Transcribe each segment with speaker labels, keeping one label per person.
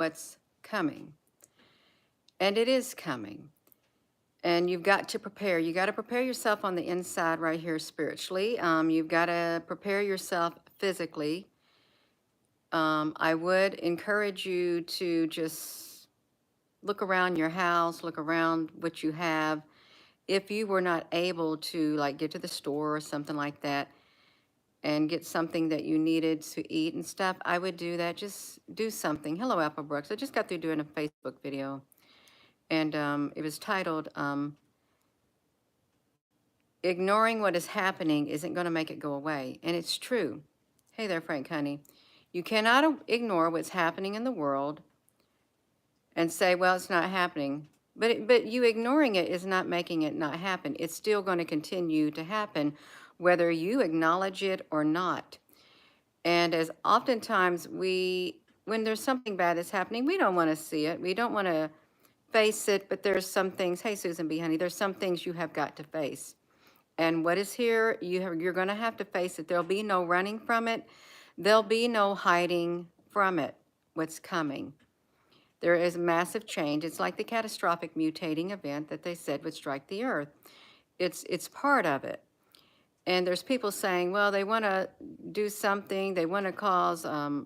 Speaker 1: what's coming. And it is coming. And you've got to prepare. You got to prepare yourself on the inside right here spiritually. You've got to prepare yourself physically. I would encourage you to just look around your house, look around what you have. If you were not able to like get to the store or something like that and get something that you needed to eat and stuff, I would do that. Just do something. Hello, Apple Brooks. I just got through doing a Facebook video, and it was titled, Ignoring What is Happening Isn't Going to Make It Go Away. And it's true. Hey there, Frank Honey. You cannot ignore what's happening in the world and say, well, it's not happening. But you ignoring it is not making it not happen. It's still going to continue to happen, whether you acknowledge it or not. And as oftentimes when there's something bad that's happening, we don't want to see it. We don't want to face it, but there's some things, hey, Susan B. Honey, there's some things you have got to face. And what is here, you're going to have to face it. There'll be no running from it. There'll be no hiding from it, what's coming. There is massive change. It's like the catastrophic mutating event that they said would strike the earth. It's part of it. And there's people saying, well, they want to do something. They want to cause a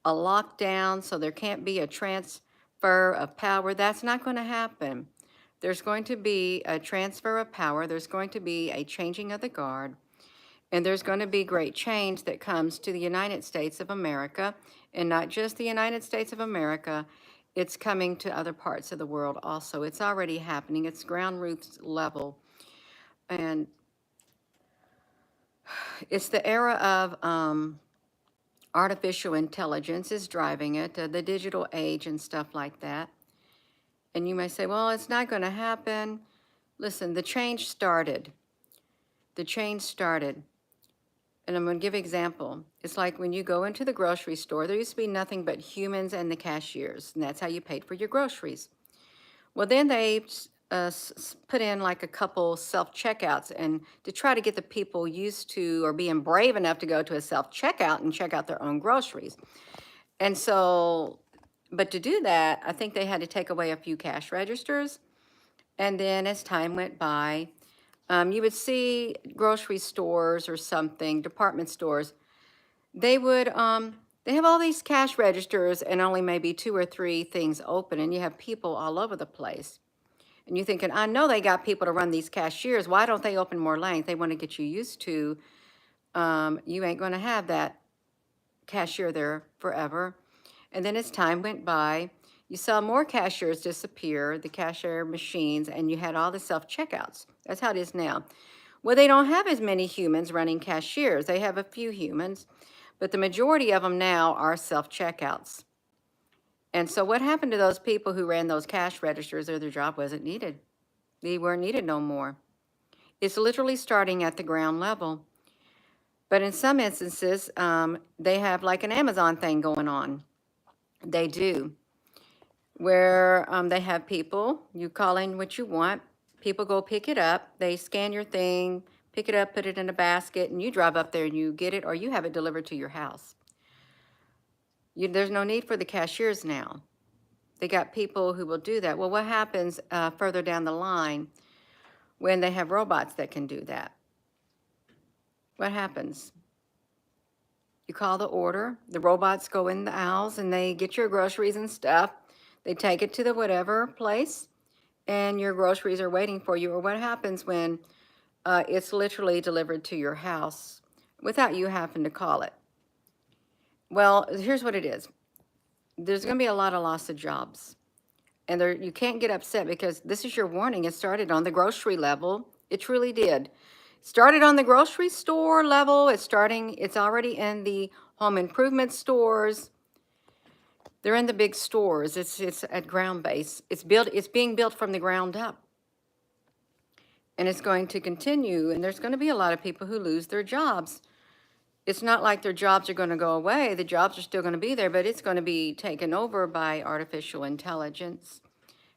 Speaker 1: lockdown so there can't be a transfer of power. That's not going to happen. There's going to be a transfer of power. There's going to be a changing of the guard. And there's going to be great change that comes to the United States of America. And not just the United States of America. It's coming to other parts of the world also. It's already happening. It's ground roots level. And it's the era of artificial intelligence is driving it, the digital age and stuff like that. And you may say, well, it's not going to happen. Listen, the change started. The change started. And I'm going to give an example. It's like when you go into the grocery store, there used to be nothing but humans and the cashiers, and that's how you paid for your groceries. Well, then they put in like a couple self-checkouts, and to try to get the people used to or being brave enough to go to a self-checkout and check out their own groceries. And so, but to do that, I think they had to take away a few cash registers. And then as time went by, you would see grocery stores or something, department stores, they would, they have all these cash registers and only maybe 2 or 3 things open, and you have people all over the place. And you're thinking, I know they got people to run these cashiers. Why don't they open more lanes? They want to get you used to, you ain't going to have that cashier there forever. And then as time went by, you saw more cashiers disappear, the cashier machines, and you had all the self-checkouts. That's how it is now. Well, they don't have as many humans running cashiers. They have a few humans, but the majority of them now are self-checkouts. And so what happened to those people who ran those cash registers or their job wasn't needed? They weren't needed no more. It's literally starting at the ground level. But in some instances, they have like an Amazon thing going on. They do. Where they have people, you call in what you want, people go pick it up, they scan your thing, pick it up, put it in a basket, and you drive up there and you get it, or you have it delivered to your house. There's no need for the cashiers now. They got people who will do that. Well, what happens further down the line when they have robots that can do that? What happens? You call the order, the robots go in the aisles and they get your groceries and stuff. They take it to the whatever place and your groceries are waiting for you. Or what happens when it's literally delivered to your house without you having to call it? Well, here's what it is. There's going to be a lot of loss of jobs. And you can't get upset because this is your warning. It started on the grocery level. It truly did. Started on the grocery store level. It's already in the home improvement stores. They're in the big stores. It's at ground base. It's being built from the ground up. And it's going to continue. And there's going to be a lot of people who lose their jobs. It's not like their jobs are going to go away. The jobs are still going to be there, but it's going to be taken over by artificial intelligence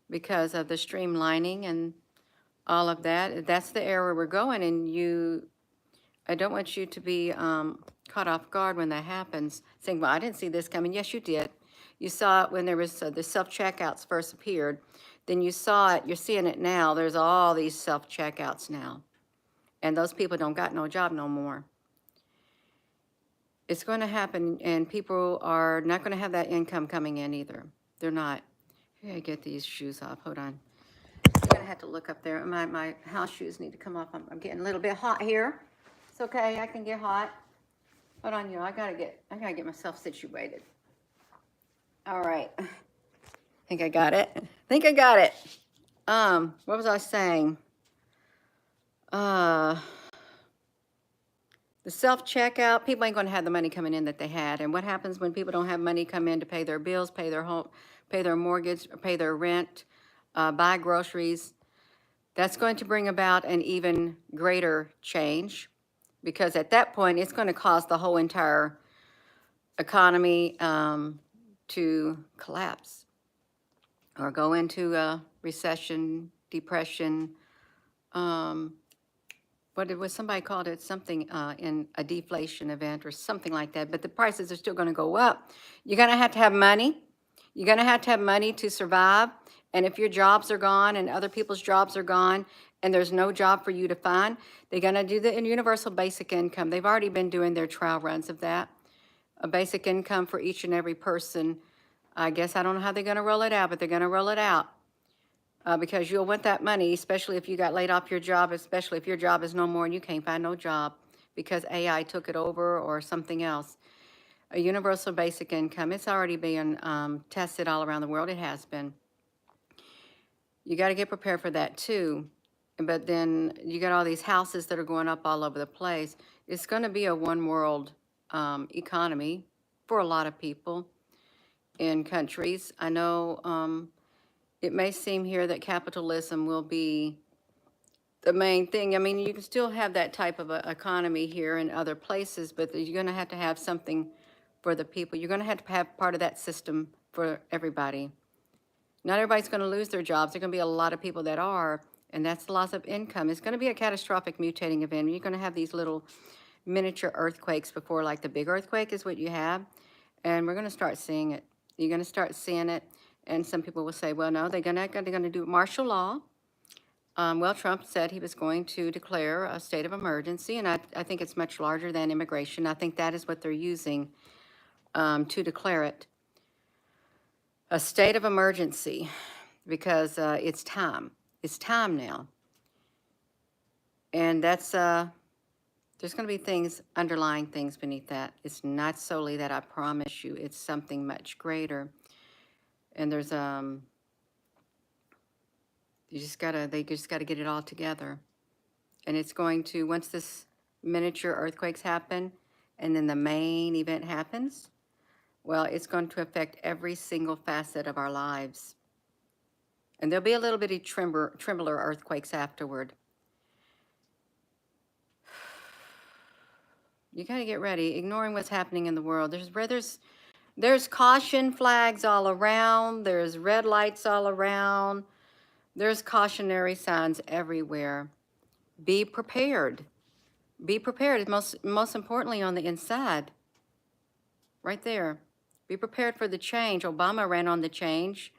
Speaker 1: because of the streamlining and all of that. That's the era we're going, and I don't want you to be caught off guard when that happens, saying, well, I didn't see this coming. Yes, you did. You saw it when there was the self-checkouts first appeared. Then you saw it, you're seeing it now. There's all these self-checkouts now. And those people don't got no job no more. It's going to happen, and people are not going to have that income coming in either. They're not. I gotta get these shoes off. Hold on. I'm going to have to look up there. My house shoes need to come off. I'm getting a little bit hot here. It's okay. I can get hot. Hold on, you. I gotta get myself situated. All right. I think I got it. What was I saying? The self-checkout, people ain't gonna have the money coming in that they had. And what happens when people don't have money come in to pay their bills, pay their home, pay their mortgage, pay their rent, buy groceries? That's going to bring about an even greater change, because at that point, it's going to cause the whole entire economy to collapse or go into a recession, depression. What it was, somebody called it something in a deflation event or something like that, but the prices are still going to go up. You're going to have money. You're going to have money to survive. And if your jobs are gone and other people's jobs are gone and there's no job for you to find, they're going to do the universal basic income. They've already been doing their trial runs of that. A basic income for each and every person. I guess I don't know how they're going to roll it out, but they're going to roll it out. Because you'll want that money, especially if you got laid off your job, especially if your job is no more and you can't find no job because AI took it over or something else. A universal basic income, it's already being tested all around the world. It has been. You got to get prepared for that too. But then you got all these houses that are going up all over the place. It's going to be a one world economy for a lot of people in countries. I know it may seem here that capitalism will be the main thing. I mean, you can still have that type of a economy here in other places, but you're going to have something for the people. You're going to have part of that system for everybody. Not everybody's going to lose their jobs. There are going to be a lot of people that are, and that's the loss of income. It's going to be a catastrophic mutating event. You're going to have these little miniature earthquakes before, like the big earthquake is what you have, and we're going to start seeing it. You're going to start seeing it, and some people will say, well, no, they're going to do martial law. Well, Trump said he was going to declare a state of emergency, and I think it's much larger than immigration. I think that is what they're using to declare it. A state of emergency, because it's time. It's time now. And that's, there's going to be things, underlying things beneath that. It's not solely that, I promise you. It's something much greater. And there's, they just gotta get it all together. And it's going to, once this miniature earthquakes happen, and then the main event happens, well, it's going to affect every single facet of our lives. And there'll be a little bitty trembler earthquakes afterward. You gotta get ready, ignoring what's happening in the world. There's caution flags all around. There's red lights all around. There's cautionary signs everywhere. Be prepared. Be prepared, most importantly on the inside. Right there. Be prepared for the change. Obama ran on the change.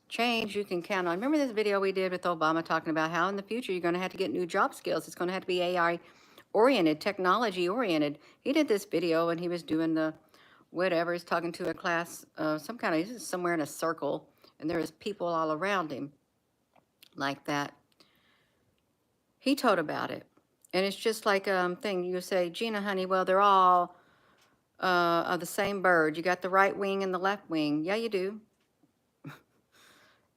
Speaker 1: Change you can count on. Remember this video we did with Obama talking about how in the future you're going to have to get new job skills. It's going to have to be AI-oriented, technology-oriented. He did this video and he was doing the whatever. He's talking to a class, he's somewhere in a circle, and there's people all around him like that. He told about it. And it's just like a thing. You say, Gina, honey, well, they're all of the same bird. You got the right wing and the left wing. Yeah, you do.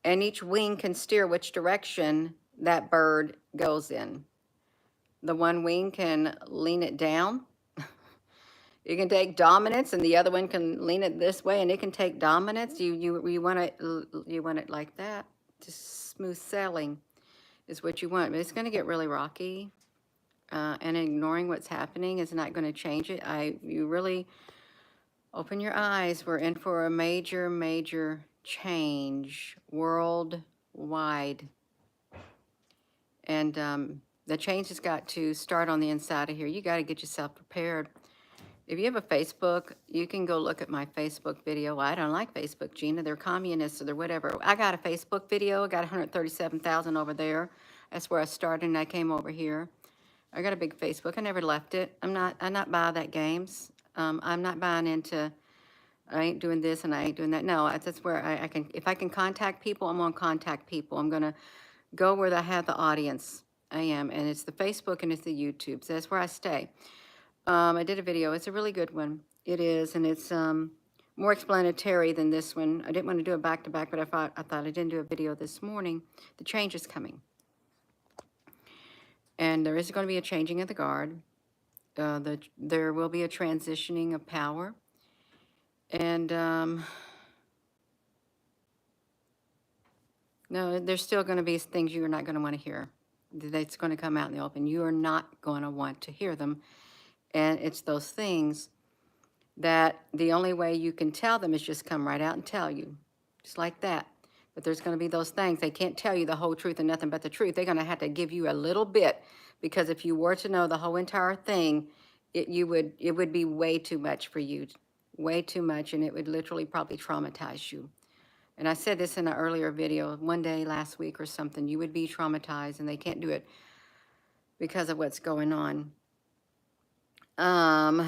Speaker 1: And each wing can steer which direction that bird goes in. The one wing can lean it down. You can take dominance, and the other one can lean it this way, and it can take dominance. You want it like that. Just smooth sailing is what you want. But it's going to get really rocky, and ignoring what's happening is not going to change it. You really open your eyes. We're in for a major, major change worldwide. And the change has got to start on the inside of here. You got to get yourself prepared. If you have a Facebook, you can go look at my Facebook video. Well, I don't like Facebook, Gina. They're communists or they're whatever. I got a Facebook video. I got 137,000 over there. That's where I started, and I came over here. I got a big Facebook. I never left it. I'm not buying that games. I'm not buying into, I ain't doing this and I ain't doing that. No, that's where I can, if I can contact people, I'm going to contact people. I'm going to go where I have the audience. I am. And it's the Facebook and it's the YouTube. So that's where I stay. I did a video. It's a really good one. It is, and it's more explanatory than this one. I didn't want to do it back to back, but I thought I didn't do a video this morning. The change is coming, and there is going to be a changing of the guard. There will be a transitioning of power, and no, there's still going to be things you're not going to want to hear. That's going to come out in the open. You are not going to want to hear them, and it's those things that the only way you can tell them is just come right out and tell you, just like that. But there's going to be those things. They can't tell you the whole truth and nothing but the truth. They're going to have to give you a little bit, because if you were to know the whole entire thing, it would be way too much for you, way too much, and it would literally probably traumatize you. And I said this in an earlier video, one day last week or something, you would be traumatized, and they can't do it because of what's going on. So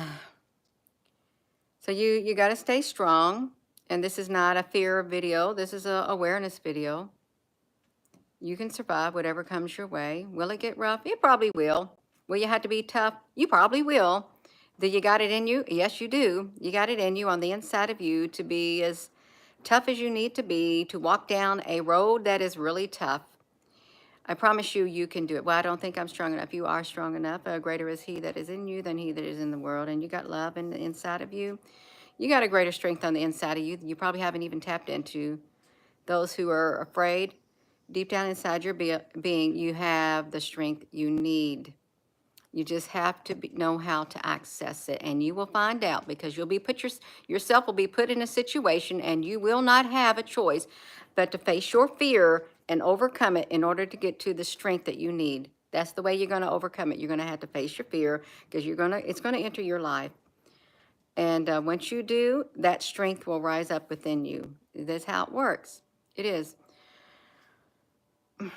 Speaker 1: you got to stay strong. And this is not a fear video. This is a awareness video. You can survive whatever comes your way. Will it get rough? It probably will. Will you have to be tough? You probably will. Do you got it in you? Yes, you do. You got it in you on the inside of you to be as tough as you need to be, to walk down a road that is really tough. I promise you, you can do it. Well, I don't think I'm strong enough. You are strong enough. Greater is he that is in you than he that is in the world. And you got love in the inside of you. You got a greater strength on the inside of you. You probably haven't even tapped into. Those who are afraid, deep down inside your being, you have the strength you need. You just have to know how to access it, and you will find out, because you'll be yourself will be put in a situation, and you will not have a choice but to face your fear and overcome it in order to get to the strength that you need. That's the way you're going to overcome it. You're going to have to face your fear, because it's going to enter your life. And once you do, that strength will rise up within you. That's how it works. It is. You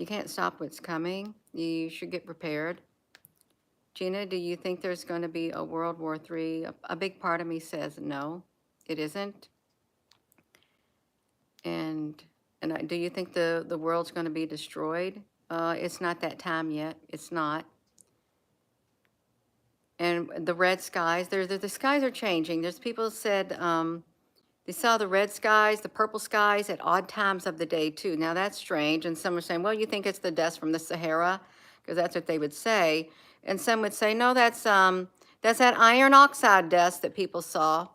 Speaker 1: can't stop what's coming. You should get prepared. Gina, do you think there's going to be a World War III? A big part of me says no, it isn't. And do you think the world's going to be destroyed? It's not that time yet. It's not. And the red skies, the skies are changing. There's people said they saw the red skies, the purple skies at odd times of the day too. Now that's strange. And some are saying, well, you think it's the dust from the Sahara? Because that's what they would say. And some would say, no, that's that iron oxide dust that people saw.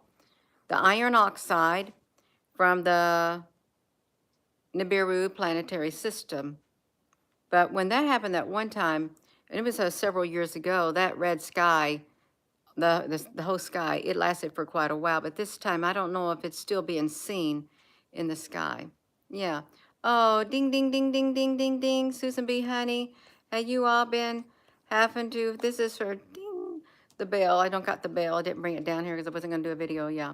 Speaker 1: The iron oxide from the Nibiru planetary system. But when that happened that one time, and it was several years ago, that red sky, the whole sky, it lasted for quite a while. But this time, I don't know if it's still being seen in the sky. Yeah. Oh, ding, ding, ding, ding, ding, ding, ding. Susan B. Honey, have you all been having to, this is for ding, the bell. I don't got the bell. I didn't bring it down here because I wasn't going to do a video. Yeah.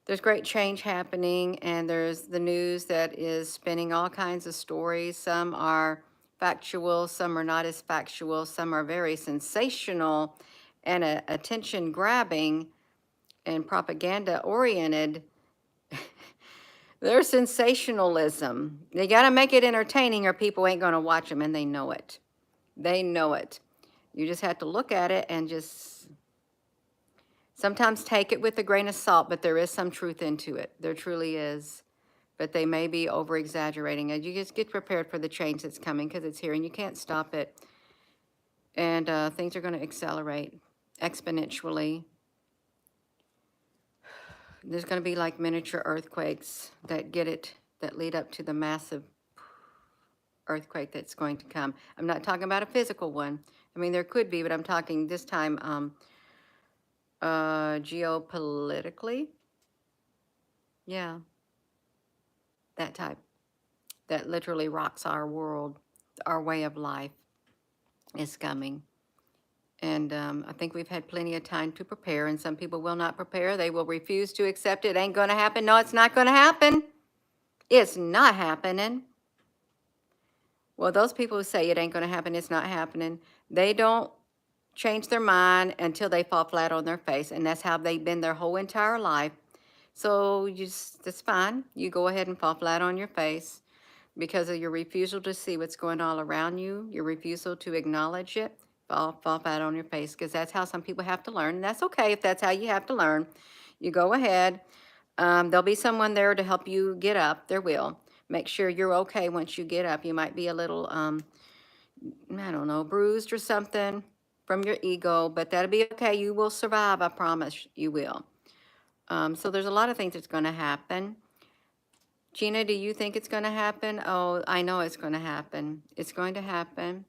Speaker 1: There's great change happening, and there's the news that is spinning all kinds of stories. Some are factual, some are not as factual, some are very sensational and attention grabbing and propaganda oriented. They're sensationalism. They got to make it entertaining or people ain't going to watch them, and they know it. They know it. You just have to look at it and just sometimes take it with a grain of salt, but there is some truth into it. There truly is. But they may be over-exaggerating it. You just get prepared for the change that's coming, because it's here and you can't stop it. And things are going to accelerate exponentially. There's going to be like miniature earthquakes that lead up to the massive earthquake that's going to come. I'm not talking about a physical one. I mean, there could be, but I'm talking this time geopolitically. Yeah. That type. That literally rocks our world. Our way of life is coming. And I think we've had plenty of time to prepare, and some people will not prepare. They will refuse to accept it. Ain't going to happen. No, it's not going to happen. It's not happening. Well, those people who say it ain't going to happen, it's not happening, they don't change their mind until they fall flat on their face. And that's how they've been their whole entire life. So that's fine. You go ahead and fall flat on your face because of your refusal to see what's going on around you, your refusal to acknowledge it. Fall flat on your face, because that's how some people have to learn. And that's okay if that's how you have to learn. You go ahead. There'll be someone there to help you get up. There will. Make sure you're okay once you get up. You might be a little, I don't know, bruised or something from your ego, but that'll be okay. You will survive. I promise you will. So there's a lot of things that's going to happen. Gina, do you think it's going to happen? Oh, I know it's going to happen. It's going to happen.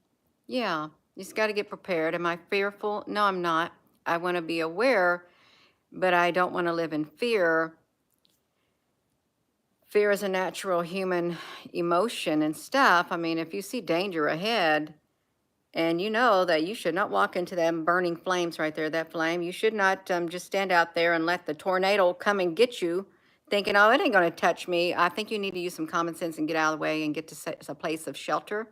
Speaker 1: Yeah, you just got to get prepared. Am I fearful? No, I'm not. I want to be aware, but I don't want to live in fear. Fear is a natural human emotion and stuff. I mean, if you see danger ahead and you know that you should not walk into them burning flames right there, that flame, you should not just stand out there and let the tornado come and get you thinking, oh, it ain't going to touch me. I think you need to use some common sense and get out of the way and get to a place of shelter.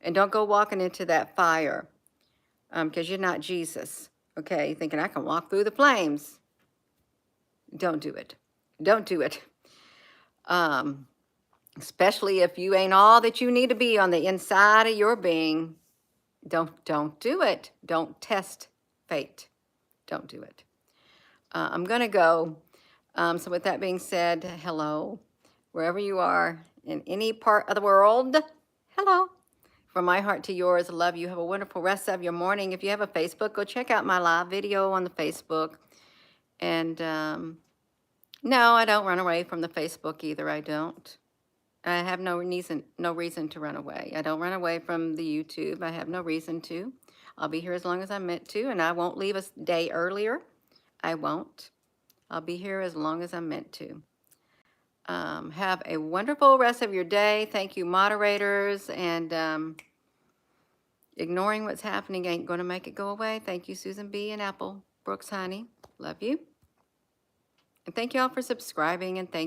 Speaker 1: And don't go walking into that fire because you're not Jesus, okay? Thinking I can walk through the flames. Don't do it. Don't do it. Especially if you ain't all that you need to be on the inside of your being. Don't do it. Don't test fate. Don't do it. I'm going to go. So with that being said, hello, wherever you are in any part of the world, hello. From my heart to yours, I love you. Have a wonderful rest of your morning. If you have a Facebook, go check out my live video on the Facebook. And no, I don't run away from the Facebook either. I don't. I have no reason to run away. I don't run away from the YouTube. I have no reason to. I'll be here as long as I'm meant to, and I won't leave a day earlier. I won't. I'll be here as long as I'm meant to. Have a wonderful rest of your day. Thank you, moderators. And ignoring what's happening ain't going to make it go away. Thank you, Susan B. and Apple Brooks Honey. Love you. And thank you all for subscribing, and thank